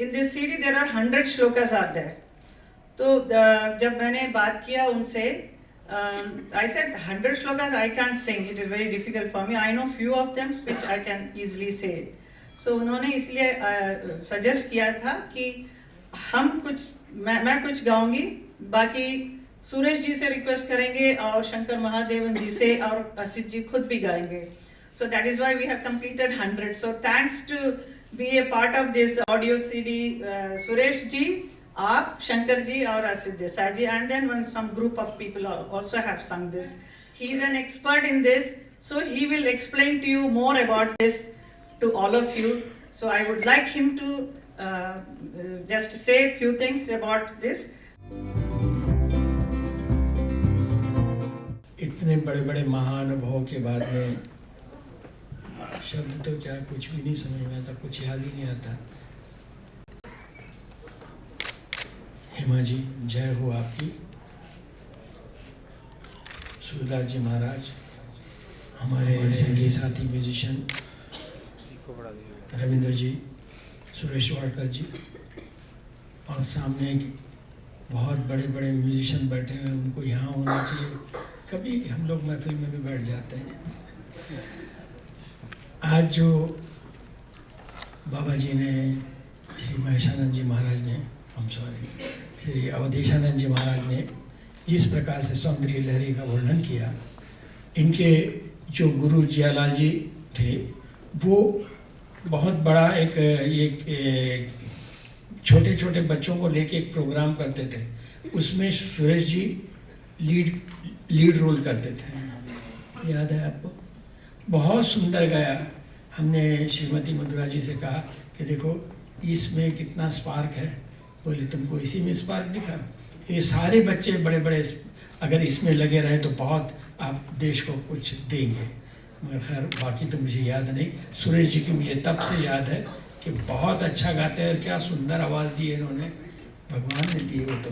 in this CD there are 100 shlokas are there. तो जब मैंने बात किया उनसे, I said 100 shlokas I can't sing, it is very difficult for me. I know few of them which I can easily say. So उन्होंने इसलिए suggest किया था कि हम कुछ मैं कुछ गाऊंगी, बाकी सुरेश जी से रिक्वेस्ट करेंगे और शंकर महादेवन जी से और असित जी खुद भी गाएंगे. So that is why we have completed 100. So thanks to be a part of this audio CD, Suresh ji, aap, Shankar ji और Asit Desai ji, and then some group of people also have sung this. He is an expert in this, so he will explain to you more about this to all of you. So I would like him to just say a few things about this. इतने बड़े बड़े महानुभवों के बाद में शब्द तो क्या, कुछ भी नहीं समझ में आता, कुछ याद ही नहीं आता. हेमा जी, जय हो आपकी. सूरदास जी महाराज, हमारे संगीत साथी म्यूजिशियन रविंद्र जी, सुरेश वाडकर जी, और सामने बहुत बड़े बड़े म्यूजिशियन बैठे हुए, उनको यहाँ होना चाहिए. कभी हम लोग महफिल में भी बैठ जाते हैं. आज जो बाबा जी ने, श्री महेशानंद जी महाराज ने, श्री अवधेशानंद जी महाराज ने जिस प्रकार से सौंदर्य लहरी का वर्णन किया, इनके जो गुरु जियालाल जी थे वो बहुत बड़ा एक छोटे छोटे बच्चों को लेके एक प्रोग्राम करते थे. उसमें सुरेश जी लीड रोल करते थे, याद है आपको? बहुत सुंदर गाया. हमने श्रीमती मधुरा जी से कहा कि देखो इसमें कितना स्पार्क है. बोले तुमको इसी में स्पार्क दिखा. ये सारे बच्चे बड़े बड़े अगर इसमें लगे रहे तो बहुत आप देश को कुछ देंगे. मगर खैर बाकी तो मुझे याद नहीं. सुरेश जी की मुझे तब से याद है कि बहुत अच्छा गाते हैं और क्या सुंदर आवाज़ दी है इन्होंने, भगवान ने दी वो तो.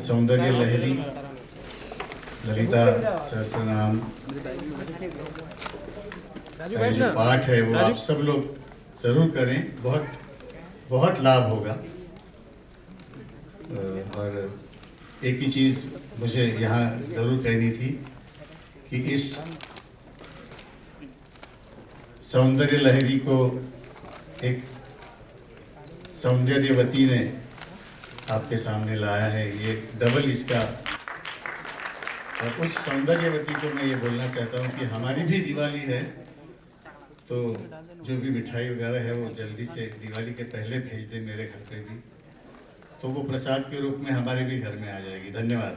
सौंदर्य लहरी, ललिता सहस्त्रनाम का जो पाठ है वो आप सब लोग जरूर करें. बहुत बहुत लाभ होगा. और एक ही चीज़ मुझे यहाँ ज़रूर कहनी थी कि इस सौंदर्य लहरी को एक सौंदर्यवती ने आपके सामने लाया है. ये डबल इसका. और उस सौंदर्यवती को मैं ये बोलना चाहता हूँ कि हमारी भी दिवाली है, तो जो भी मिठाई वगैरह है वो जल्दी से दिवाली के पहले भेज दे मेरे घर पे भी, तो वो प्रसाद के रूप में हमारे भी घर में आ जाएगी. धन्यवाद.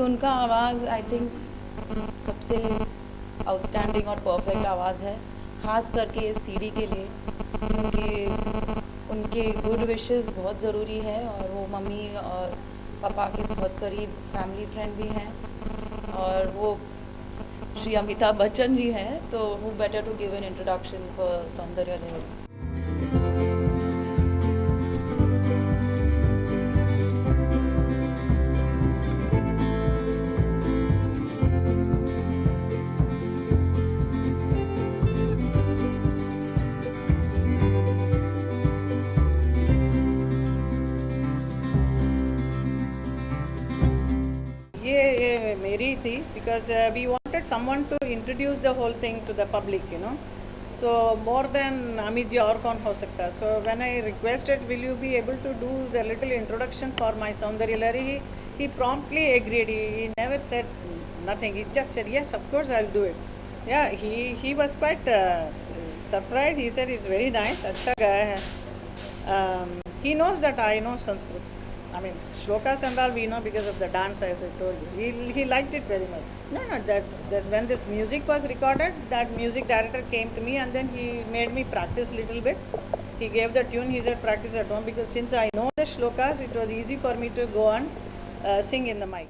उनका आवाज़ आई थिंक सबसे आउटस्टैंडिंग और परफेक्ट आवाज़ है, ख़ास करके इस सीडी के लिए. उनके गुड विशेस बहुत ज़रूरी है और वो मम्मी और पापा के बहुत करीब फैमिली फ्रेंड भी हैं और वो श्री अमिताभ बच्चन जी हैं, तो who better to give an introduction for Saundarya Lahari. मेरी थी because we wanted someone to introduce the whole thing to the public, you know. So more than Amit ji और कौन हो सकता. So when I requested, will you be able to do the little introduction for my Saundarya Lahari, he promptly agreed. He never said nothing. He just said yes, of course I'll do it. Yeah, he was quite surprised. He said it's very nice. अच्छा गाया है. He knows that I know Sanskrit. I mean, shlokas and all we know because of the dance, as I told you. He liked it very much. No, that when this music was recorded, that music director came to me and then he made me practice little bit. He gave the tune, he said practice at home, because since I know the shlokas, it was easy for me to go on sing in the mic.